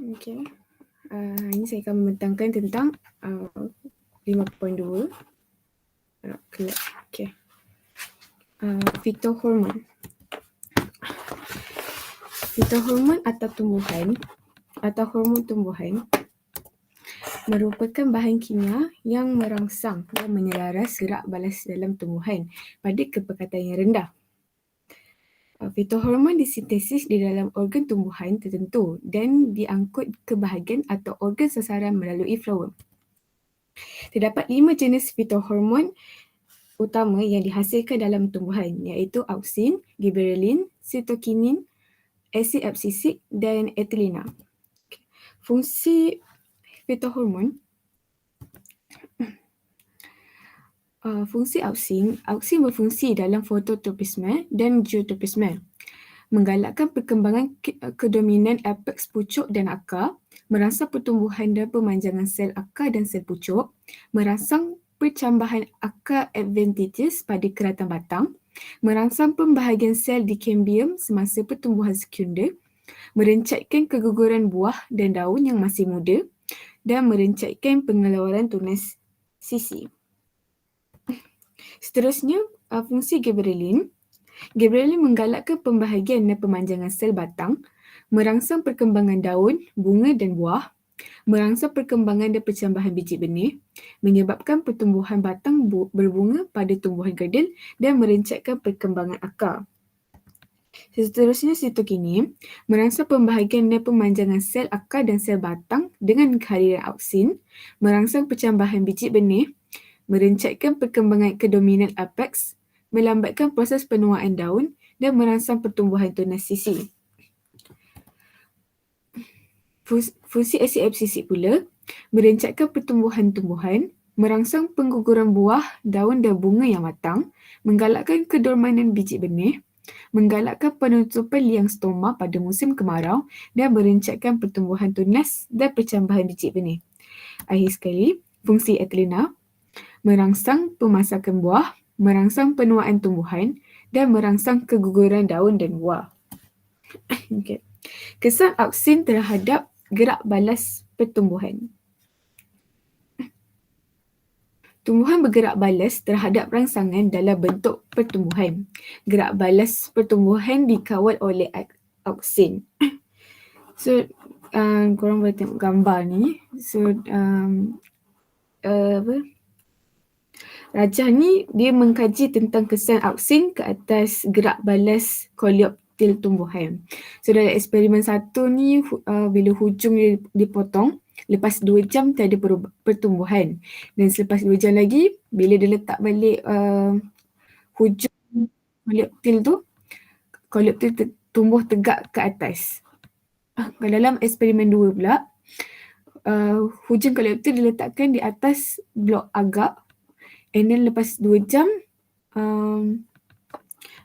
Okey. Ini saya akan membentangkan tentang 5.2. Okey. Fitohormon. Fitohormon atau tumbuhan atau hormon tumbuhan merupakan bahan kimia yang merangsang dan menyelaras gerak balas dalam tumbuhan pada kepekatan yang rendah. Fitohormon disintesis di dalam organ tumbuhan tertentu dan diangkut ke bahagian atau organ sasaran melalui flower. Terdapat 5 jenis fitohormon utama yang dihasilkan dalam tumbuhan, iaitu auksin, giberelin, sitokinin, asid absisik dan etilena. Fungsi fitohormon. Fungsi auksin berfungsi dalam fototropisme dan geotropisme, menggalakkan perkembangan kedominan apex pucuk dan akar, merangsang pertumbuhan dan pemanjangan sel akar dan sel pucuk, merangsang percambahan akar adventitious pada keratan batang, merangsang pembahagian sel dikembium semasa pertumbuhan sekunder, merencatkan keguguran buah dan daun yang masih muda, dan merencatkan pengeluaran tunas sisi. Seterusnya, fungsi giberelin. Giberelin menggalakkan pembahagian dan pemanjangan sel batang, merangsang perkembangan daun, bunga dan buah, merangsang perkembangan dan percambahan biji benih, menyebabkan pertumbuhan batang berbunga pada tumbuhan kerdil dan merencatkan perkembangan akar. Seterusnya, sitokinin merangsang pembahagian dan pemanjangan sel akar dan sel batang dengan kehadiran auksin, merangsang percambahan biji benih, merencatkan perkembangan kedominan apex, melambatkan proses penuaan daun dan merangsang pertumbuhan tunas sisi. Fungsi asid absisik pula merencatkan pertumbuhan tumbuhan, merangsang pengguguran buah, daun dan bunga yang matang, menggalakkan kedormanan biji benih, menggalakkan penutupan liang stoma pada musim kemarau dan merencatkan pertumbuhan tunas dan percambahan biji benih. Akhir sekali, fungsi etilena merangsang pemasakan buah, merangsang penuaan tumbuhan dan merangsang keguguran daun dan buah. Okay. Kesan auksin terhadap gerak balas pertumbuhan. Tumbuhan bergerak balas terhadap rangsangan dalam bentuk pertumbuhan. Gerak balas pertumbuhan dikawal oleh auksin. So, korang boleh tengok gambar ni. So, Rajah ni dia mengkaji tentang kesan auksin ke atas gerak balas koleoptil tumbuhan. So dalam eksperimen 1 ni bila hujung dia dipotong, lepas 2 jam tiada pertumbuhan. Dan selepas 2 jam lagi bila dia letak balik hujung koleoptil tumbuh tegak ke atas. Dalam eksperimen 2 pula, hujung koleoptil diletakkan di atas blok agar. And then lepas 2 jam,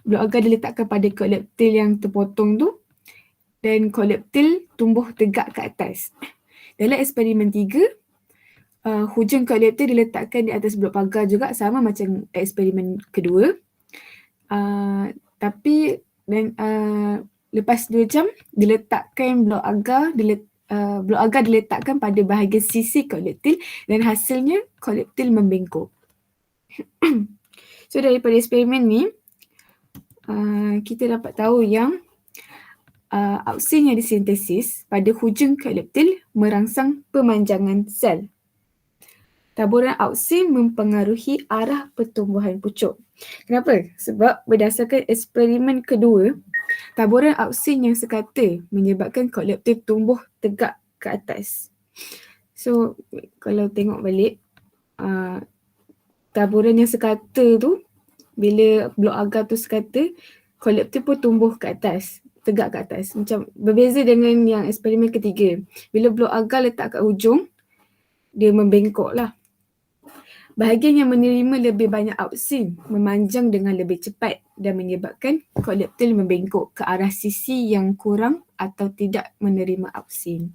blok agar diletakkan pada koleoptil yang terpotong tu dan koleoptil tumbuh tegak ke atas. Dalam eksperimen 3, hujung koleoptil diletakkan di atas blok pagar juga, sama macam eksperimen kedua. Tapi lepas 2 jam diletakkan blok agar diletakkan pada bahagian sisi koleoptil dan hasilnya koleoptil membengkok. So daripada eksperimen ni, kita dapat tahu yang auksin yang disintesis pada hujung koleoptil merangsang pemanjangan sel. Taburan auksin mempengaruhi arah pertumbuhan pucuk. Kenapa? Sebab berdasarkan eksperimen kedua, taburan auksin yang sekata menyebabkan koleoptil tumbuh tegak ke atas. So kalau tengok balik, taburan yang sekata tu, bila blok agar tu sekata, koleoptil pun tumbuh ke atas, tegak ke atas. Macam berbeza dengan yang eksperimen ketiga. Bila blok agar letak kat hujung, dia membengkok lah. Bahagian yang menerima lebih banyak auksin memanjang dengan lebih cepat dan menyebabkan koleoptil membengkok ke arah sisi yang kurang atau tidak menerima auksin.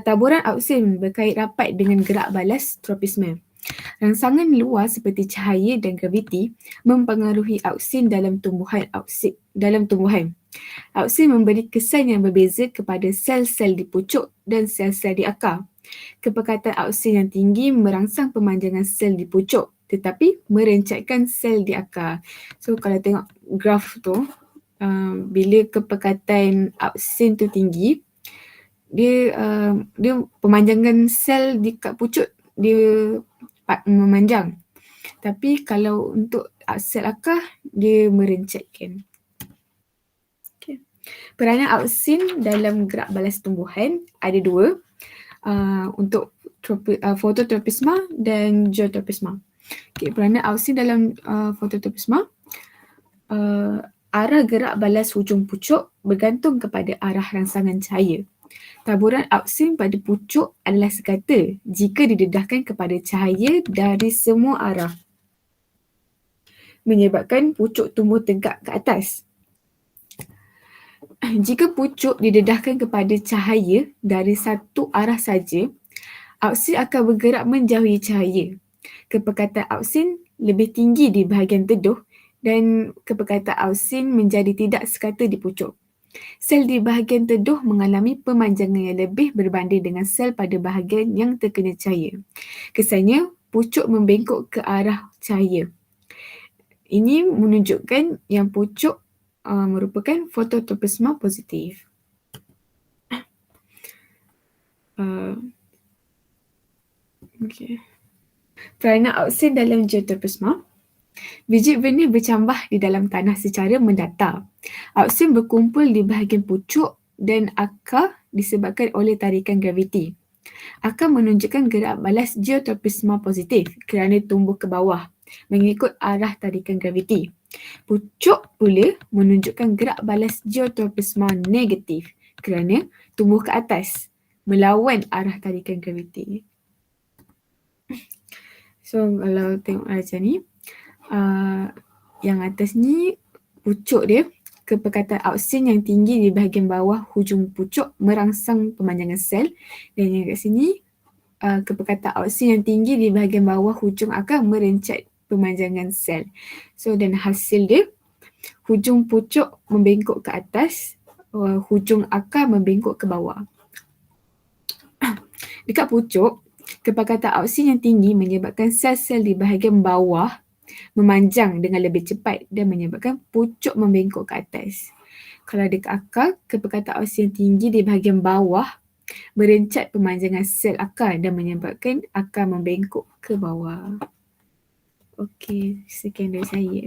Taburan auksin berkait rapat dengan gerak balas tropisme. Rangsangan luar seperti cahaya dan graviti mempengaruhi auksin dalam tumbuhan. Auksin memberi kesan yang berbeza kepada sel-sel di pucuk dan sel-sel di akar. Kepekatan auksin yang tinggi merangsang pemanjangan sel di pucuk tetapi merencatkan sel di akar. So kalau tengok graf tu, bila kepekatan auksin tu tinggi, dia pemanjangan sel di kat pucuk dia memanjang. Tapi kalau untuk sel akar, dia merencatkan. Okay. Peranan auksin dalam gerak balas tumbuhan ada dua, untuk fototropisma dan geotropisma. Okay, peranan auksin dalam fototropisma, arah gerak balas hujung pucuk bergantung kepada arah rangsangan cahaya. Taburan auksin pada pucuk adalah sekata jika didedahkan kepada cahaya dari semua arah, menyebabkan pucuk tumbuh tegak ke atas. Jika pucuk didedahkan kepada cahaya dari satu arah saja, auksin akan bergerak menjauhi cahaya. Kepekatan auksin lebih tinggi di bahagian teduh dan kepekatan auksin menjadi tidak sekata di pucuk. Sel di bahagian teduh mengalami pemanjangan yang lebih berbanding dengan sel pada bahagian yang terkena cahaya. Kesannya, pucuk membengkok ke arah cahaya. Ini menunjukkan yang pucuk merupakan fototropisma positif. Okay. Peranan auksin dalam geotropisma. Biji benih bercambah di dalam tanah secara mendatar. Auksin berkumpul di bahagian pucuk dan akar disebabkan oleh tarikan graviti. Akar menunjukkan gerak balas geotropisma positif kerana tumbuh ke bawah mengikut arah tarikan graviti. Pucuk pula menunjukkan gerak balas geotropisma negatif kerana tumbuh ke atas melawan arah tarikan graviti. So kalau tengok macam ni, yang atas ni pucuk dia, kepekatan auksin yang tinggi di bahagian bawah hujung pucuk merangsang pemanjangan sel, dan yang kat sini kepekatan auksin yang tinggi di bahagian bawah hujung akar merencat pemanjangan sel. So dan hasil dia, hujung pucuk membengkok ke atas, hujung akar membengkok ke bawah. Dekat pucuk, kepekatan auksin yang tinggi menyebabkan sel-sel di bahagian bawah memanjang dengan lebih cepat dan menyebabkan pucuk membengkok ke atas. Kalau dekat akar, kepekatan auksin yang tinggi di bahagian bawah merencat pemanjangan sel akar dan menyebabkan akar membengkok ke bawah. Okey, sekian dari saya.